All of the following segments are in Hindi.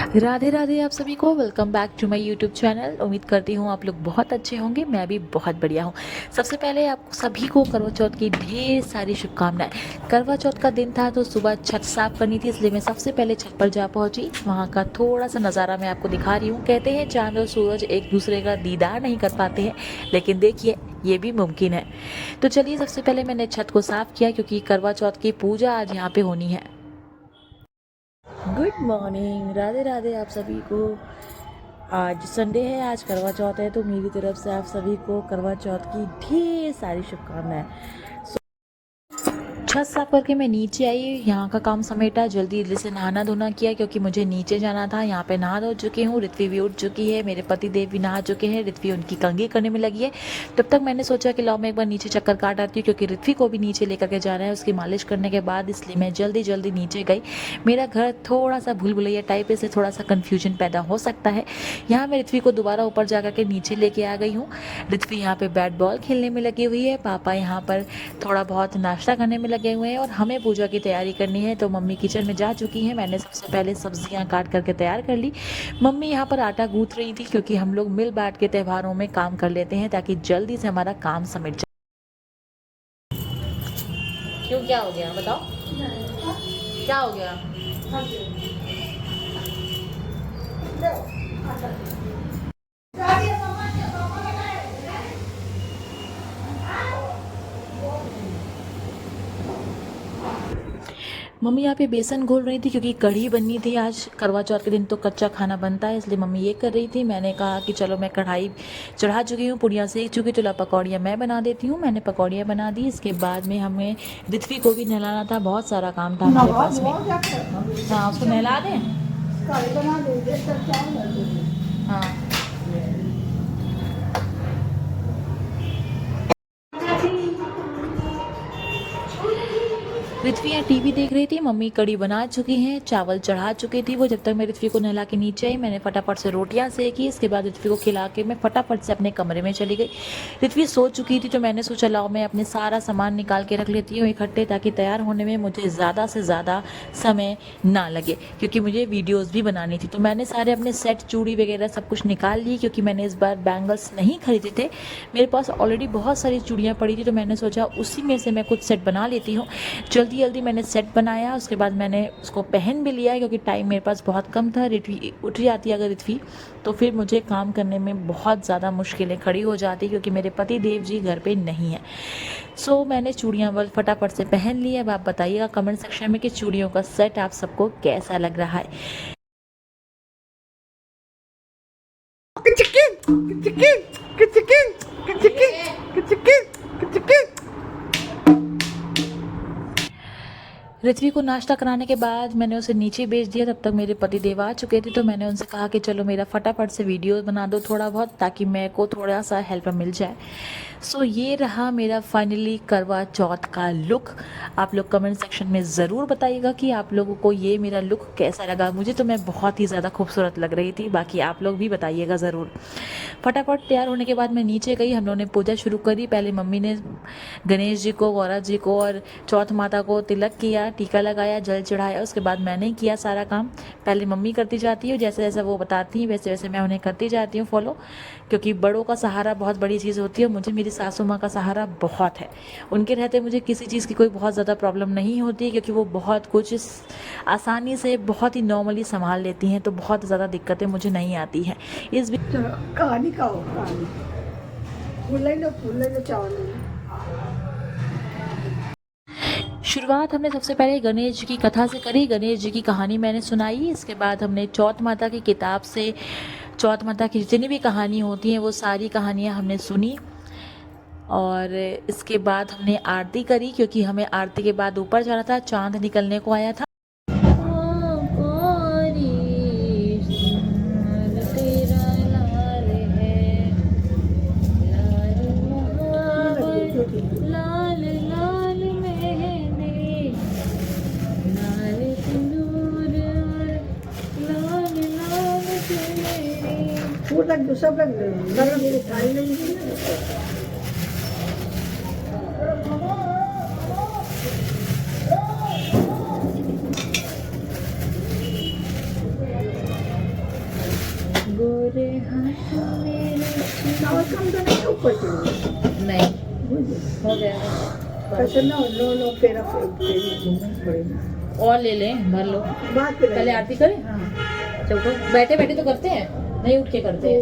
राधे राधे आप सभी को welcome back to my YouTube channel. उम्मीद करती हूँ आप लोग बहुत अच्छे होंगे, मैं भी बहुत बढ़िया हूँ। सबसे पहले आप सभी को करवा चौथ की ढेर सारी शुभकामनाएं। करवा चौथ का दिन था तो सुबह छत साफ करनी थी, इसलिए मैं सबसे पहले छत पर जा पहुंची। वहाँ का थोड़ा सा नज़ारा मैं आपको दिखा रही हूँ। कहते हैं चांद और सूरज एक दूसरे का दीदार नहीं कर पाते हैं, लेकिन देखिए ये भी मुमकिन है। तो चलिए सबसे पहले मैंने छत को साफ किया क्योंकि करवा चौथ की पूजा आज यहाँ पे होनी है। गुड मॉर्निंग, राधे राधे आप सभी को। आज संडे है, आज करवा चौथ है, तो मेरी तरफ से आप सभी को करवा चौथ की ढेर सारी शुभकामनाएं। छत साफ करके मैं नीचे आई, यहाँ का काम समेटा, जल्दी जल्दी से नहाना धोना किया क्योंकि मुझे नीचे जाना था। यहाँ पे नहा धो चुकी हूँ, ऋत्वी भी उठ चुकी है, मेरे पति देव भी नहा चुके हैं, ऋत्वी उनकी कंघी करने में लगी है। तब तक मैंने सोचा कि लाओ मैं एक बार नीचे चक्कर काट आती हूँ क्योंकि ऋत्वी को भी नीचे लेकर के जाना है उसकी मालिश करने के बाद, इसलिए मैं जल्दी जल्दी नीचे गई। मेरा घर थोड़ा सा भूल भुलैया टाइप है, इससे थोड़ा सा कन्फ्यूजन पैदा हो सकता है। यहाँ मैं ऋत्वी को दोबारा ऊपर जा करके नीचे लेके आ गई हूँ। ऋत्वी यहाँ पे बैट बॉल खेलने में लगी हुई है, पापा यहाँ पर थोड़ा बहुत नाश्ता करने में लगे हुए हैं और हमें पूजा की तैयारी करनी है। तो मम्मी किचन में जा चुकी हैं, मैंने सबसे पहले सब्जियां काट करके तैयार कर ली। मम्मी यहाँ पर आटा गूंथ रही थी क्योंकि हम लोग मिल बांट के त्योहारों में काम कर लेते हैं ताकि जल्दी से हमारा काम समिट जाए। क्यों, क्या हो गया बताओ, क्या हो गया? मम्मी यहाँ पे बेसन घोल रही थी क्योंकि कढ़ी बननी थी आज। करवा चौथ के दिन तो कच्चा खाना बनता है, इसलिए मम्मी ये कर रही थी। मैंने कहा कि चलो मैं कढ़ाई चढ़ा चुकी हूँ, पूड़ियाँ सेक चुकी, तो ला पकौड़ियाँ मैं बना देती हूँ। मैंने पकौड़ियाँ बना दी। इसके बाद में हमें ऋत्वी को भी नहलाना था, बहुत सारा काम था हमारे पास में। हाँ, उसको नहला दें। हाँ, ऋत्वी यहाँ टीवी देख रही थी, मम्मी कड़ी बना चुकी हैं, चावल चढ़ा चुकी थी वो। जब तक मैं ऋत्वी को नहला के नीचे आई, मैंने फटाफट से रोटियां सेकी। इसके बाद ऋत्वी को खिला के मैं फटाफट से अपने कमरे में चली गई। ऋत्वी सो चुकी थी तो मैंने सोचा लाओ मैं अपने सारा सामान निकाल के रख लेती हूँ इकट्ठे, ताकि तैयार होने में मुझे ज़्यादा से ज़्यादा समय ना लगे क्योंकि मुझे वीडियोज़ भी बनानी थी। तो मैंने सारे अपने सेट चूड़ी वगैरह सब कुछ निकाल ली क्योंकि मैंने इस बार बैंगल्स नहीं खरीदे थे। मेरे पास ऑलरेडी बहुत सारी चूड़ियाँ पड़ी थी, तो मैंने सोचा उसी में से मैं कुछ सेट बना लेती हूँ। जल्दी जल्दी मैंने सेट बनाया, उसके बाद मैंने उसको पहन भी लिया क्योंकि टाइम मेरे पास बहुत कम था। ऋत्वी उठ जाती अगर ऋत्वी, तो फिर मुझे काम करने में बहुत ज़्यादा मुश्किलें खड़ी हो जाती क्योंकि मेरे पति देव जी घर पे नहीं है। सो मैंने चूड़ियाँ बस फटाफट से पहन ली। अब आप बताइएगा कमेंट सेक्शन में कि चूड़ियों का सेट आप सबको कैसा लग रहा है। ऋत्वी को नाश्ता कराने के बाद मैंने उसे नीचे भेज दिया। तब तक मेरे पति देव आ चुके थे, तो मैंने उनसे कहा कि चलो मेरा फटाफट से वीडियो बना दो थोड़ा बहुत, ताकि मेरे को थोड़ा सा हेल्प मिल जाए। सो ये रहा मेरा फाइनली करवा चौथ का लुक। आप लोग कमेंट सेक्शन में ज़रूर बताइएगा कि आप लोगों को ये मेरा लुक कैसा लगा। मुझे तो मैं बहुत ही ज़्यादा खूबसूरत लग रही थी, बाकी आप लोग भी बताइएगा ज़रूर। फटाफट तैयार होने के बाद मैं नीचे गई, हम लोगों ने पूजा शुरू करी। पहले मम्मी ने गणेश जी को, गौरा जी को और चौथ माता को तिलक किया, टीका लगाया, जल चढ़ाया। उसके बाद मैंने किया सारा काम। पहले मम्मी करती जाती है, जैसे जैसे वो बताती हैं वैसे वैसे मैं उन्हें करती जाती हूँ फॉलो, क्योंकि बड़ों का सहारा बहुत बड़ी चीज़ होती है। मुझे मेरी सासू माँ का सहारा बहुत है, उनके रहते मुझे किसी चीज़ की कोई बहुत ज़्यादा प्रॉब्लम नहीं होती क्योंकि वो बहुत कुछ आसानी से बहुत ही नॉर्मली संभाल लेती हैं, तो बहुत ज़्यादा दिक्कतें मुझे नहीं आती हैं। इस कहानी का हो कहानी फूल चावल। शुरुआत हमने सबसे पहले गणेश जी की कथा से करी, गणेश जी की कहानी मैंने सुनाई। इसके बाद हमने चौथ माता की किताब से चौथ माता की जितनी भी कहानी होती हैं वो सारी कहानियाँ हमने सुनी। और इसके बाद हमने आरती करी क्योंकि हमें आरती के बाद ऊपर जाना था, चांद निकलने को आया था। लाल लाल मेहंदी, लाल सिंदूर, लाल लाल चुनरी। फूल लग दो, सब लग दो, मेरे खाई नहीं थी ना। गोरे हाथों मेरे और कम तो नहीं ऊपर चले नहीं बुझे हो गया कैसे ना लो लो फेरा फेरी घूमना पड़ेगा और ले लें भर लो बात पे पहले आरती करें हाँ अच्छा उठो बैठे बैठे तो करते हैं नहीं उठ के करते हैं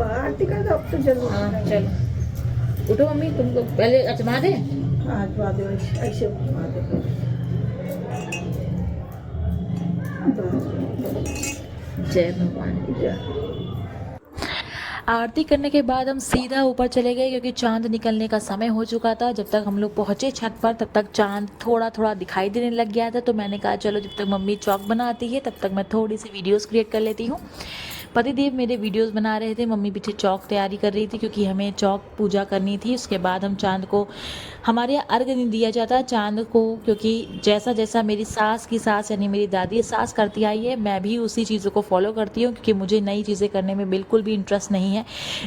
आरती कर दो अब तो जरूर हाँ चलो उठो मम्मी तुमको पहले अचमा दे आज बाद ऐसे घुमा दे जय भगवान आरती करने के बाद हम सीधा ऊपर चले गए क्योंकि चांद निकलने का समय हो चुका था। जब तक हम लोग पहुंचे छत पर तब तक चांद थोड़ा थोड़ा दिखाई देने लग गया था। तो मैंने कहा चलो जब तक मम्मी चौक बनाती है तब तक मैं थोड़ी सी वीडियोस क्रिएट कर लेती हूँ। पतिदेव मेरे वीडियोस बना रहे थे, मम्मी पीछे चौक तैयारी कर रही थी क्योंकि हमें चौक पूजा करनी थी। उसके बाद हम चांद को, हमारे यहाँ अर्घ नहीं दिया जाता चांद को, क्योंकि जैसा जैसा मेरी सास की सास यानी मेरी दादी सास करती आई है मैं भी उसी चीज़ों को फॉलो करती हूँ क्योंकि मुझे नई चीज़ें करने में बिल्कुल भी इंटरेस्ट नहीं है।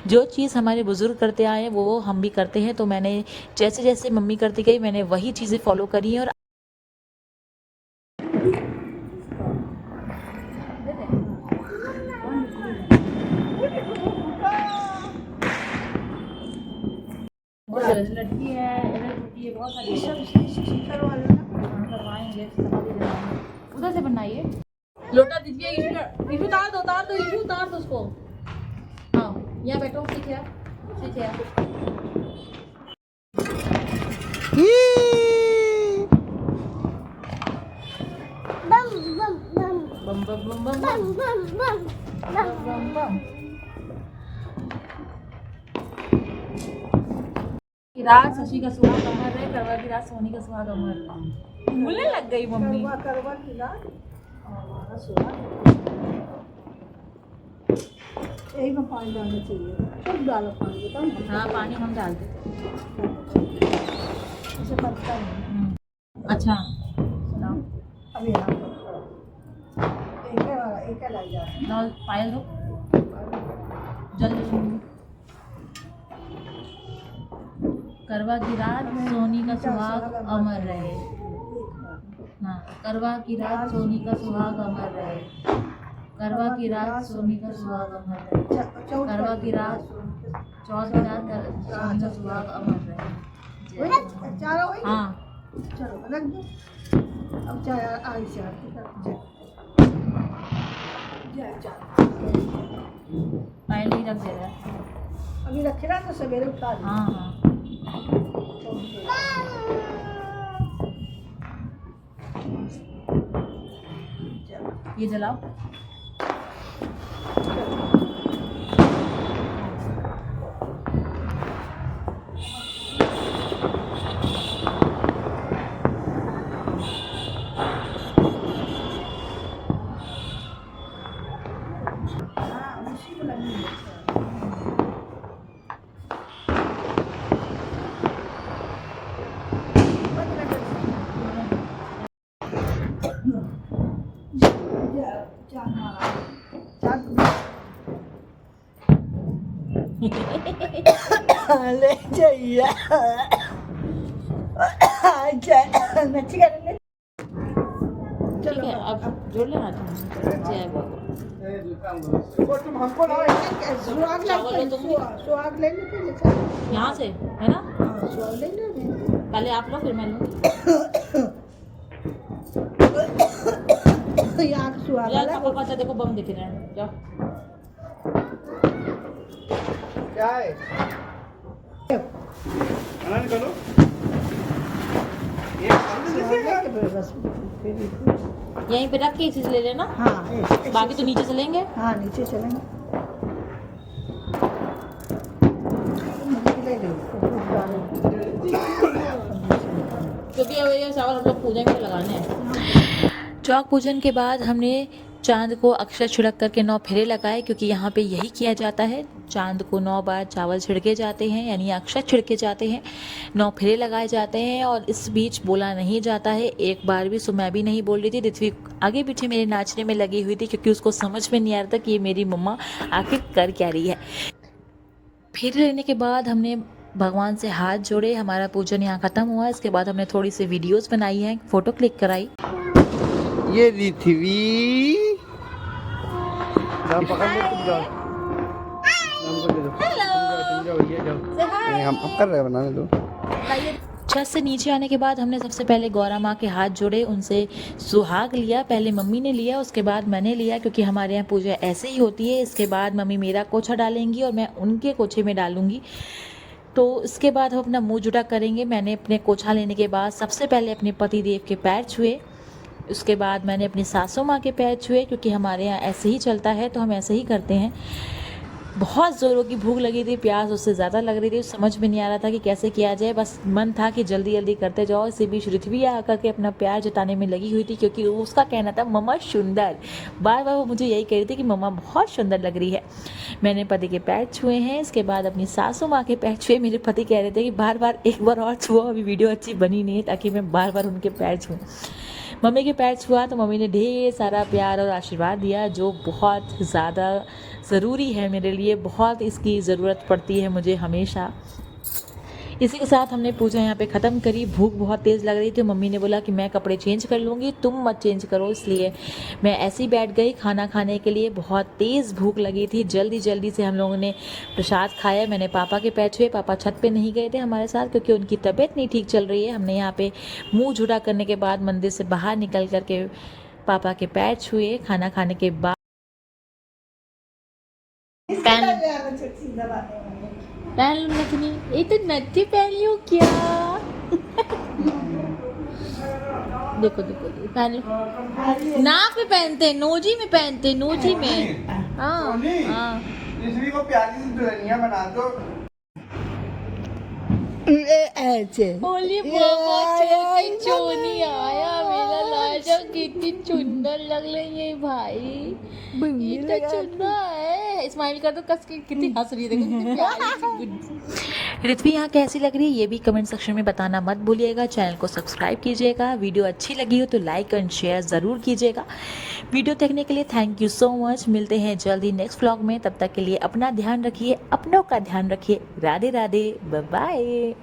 जो चीज़ हमारे बुज़ुर्ग करते आए हैं वो हम भी करते हैं। तो मैंने जैसे जैसे मम्मी करती गई मैंने वही चीज़ें फॉलो करी हैं। और लड़की है बहुत सारी शिखर वाला करवाएंगे उधर से बनाइए। लोटा दीजिए इशू उतार दो इशू उतार दो उसको। हाँ यहाँ बैठो सीखे बम बम बम बम बम बम की रात शशि का सुहाग अमर रहे, करवा की रात सोनी का सुहाग अमर रहे। भूलने लग गई मम्मी। करवा की रात हमारा सुहाग यही में पानी डालना चाहिए खूब डालो पानी बताओ ना। हाँ पानी हम डालते थे। इसे पकता नहीं अच्छा सुनाओ अभी यहाँ एक है लाई जा रहा है ना पायल दो जल्दी। करवा की रात सोनी का सुहाग अमर रहे। हाँ करवा की रात सोनी का सुहाग अमर रहे। करवा की रात सोनी का सुहाग अमर रहे। करवा की रात चौथ की रात सोनी का सुहाग अमर रहे। चारों वही हाँ चलो रख दो अब चाय आई से आरती कर जय पायल नहीं रख दे रहा है। अभी रखे ना तो सवेरे उठा दो। हाँ हाँ ये जलाओ। हाँ उसी को लगी है। ले जाइए नच्ची कर ले ठीक है अब जोड़ लेना जय वो तुम हमको ना सुहाग सुहाग ले लेते लेकर यहाँ से है ना। हाँ सुहाग ले ले पहले आप लो फिर मैं लूँ। यहाँ सुहाग यार वाला पापा देखो बम दिख रहे हैं जाओ। क्या है खाना निकालो बस यहीं पे रख के इसी से ले लेना। हाँ बाकी तो नीचे चलेंगे। हाँ नीचे चलेंगे क्योंकि अब ये चावल हम लोग पूजा में लगाने हैं। चौक पूजन के बाद हमने चांद को अक्षत छिड़क करके 9 फेरे लगाए क्योंकि यहाँ पे यही किया जाता है। चांद को 9 बार चावल छिड़के जाते हैं यानी अक्षत छिड़के जाते हैं, 9 फेरे लगाए जाते हैं और इस बीच बोला नहीं जाता है एक बार भी। सो मैं भी नहीं बोल रही थी, ऋत्वी आगे पीछे मेरे नाचने में लगी हुई थी क्योंकि उसको समझ में नहीं आ रहा था कि ये मेरी मम्मा आखिर कर क्या रही है। फेरे लेने के बाद हमने भगवान से हाथ जोड़े, हमारा पूजन यहाँ ख़त्म हुआ। इसके बाद हमने थोड़ी सी वीडियोस बनाई हैं, फ़ोटो क्लिक कराई। ये ऋत्वी पकड़ लो तुम जाओ। हम कर रहे हैं बनाने दो। छत से नीचे आने के बाद हमने सबसे पहले गौरा माँ के हाथ जोड़े, उनसे सुहाग लिया। पहले मम्मी ने लिया, उसके बाद मैंने लिया, क्योंकि हमारे यहाँ पूजा ऐसे ही होती है। इसके बाद मम्मी मेरा कोछा डालेंगी और मैं उनके कोछे में डालूंगी। तो इसके बाद हम अपना मुंह जुटा करेंगे। मैंने अपने कोछा लेने के बाद सबसे पहले अपने पति देव के पैर छुए, उसके बाद मैंने अपनी सासू माँ के पैर छुए, क्योंकि हमारे यहाँ ऐसे ही चलता है तो हम ऐसे ही करते हैं। बहुत ज़ोरों की भूख लगी थी, प्यास उससे ज़्यादा लग रही थी, समझ में नहीं आ रहा था कि कैसे किया जाए। बस मन था कि जल्दी जल्दी करते जाओ। इसी बीच ऋत्वी आकर के अपना प्यार जताने में लगी हुई थी, क्योंकि उसका कहना था मम्मा सुंदर, बार बार वो मुझे यही कह रही थी कि मम्मा बहुत सुंदर लग रही है। मैंने पति के पैर छुए हैं, इसके बाद अपनी सासू माँ के पैर छुए। मेरे पति कह रहे थे कि बार बार एक बार और छुओ, अभी वीडियो अच्छी बनी नहीं है, ताकि मैं बार बार उनके पैर छूँ। मम्मी के पैर छुआ तो मम्मी ने ढेर सारा प्यार और आशीर्वाद दिया, जो बहुत ज़्यादा ज़रूरी है मेरे लिए। बहुत इसकी ज़रूरत पड़ती है मुझे हमेशा। इसी के साथ हमने पूजा यहाँ पे ख़त्म करी। भूख बहुत तेज़ लग रही थी, मम्मी ने बोला कि मैं कपड़े चेंज कर लूँगी, तुम मत चेंज करो, इसलिए मैं ऐसे ही बैठ गई खाना खाने के लिए। बहुत तेज़ भूख लगी थी। जल्दी जल्दी से हम लोगों ने प्रसाद खाया। मैंने पापा के पैर छुए। पापा छत पे नहीं गए थे हमारे साथ, क्योंकि उनकी तबीयत नहीं ठीक चल रही है। हमने यहाँ पे मुँह जुड़ा करने के बाद मंदिर से बाहर निकल करके पापा के पैर छुए। खाना खाने के बाद पहन लूँ नथनी, ये तो नथी पहन लूँ क्या? देखो देखो पहन लो। नाक में पहनते, नोजी में पहनते, नोजी में। हाँ हाँ। ऋत्वी को प्यारी सी दुल्हनिया बना दो। ऐसे बोली बाबा छोटी चोनी आया मेरा लाजा, कितनी सुंदर लग रही है भाई, इतना चुन्ना है। स्माइल कर दो कस के, कितनी हंस रही है, देखो कितनी प्यारी सी गुड। ऋत्वी यहाँ कैसी लग रही है ये भी कमेंट सेक्शन में बताना मत भूलिएगा। चैनल को सब्सक्राइब कीजिएगा। वीडियो अच्छी लगी हो तो लाइक एंड शेयर ज़रूर कीजिएगा। वीडियो देखने के लिए थैंक यू सो मच। मिलते हैं जल्दी नेक्स्ट व्लॉग में। तब तक के लिए अपना ध्यान रखिए, अपनों का ध्यान रखिए। Radhe Radhe, bye bye.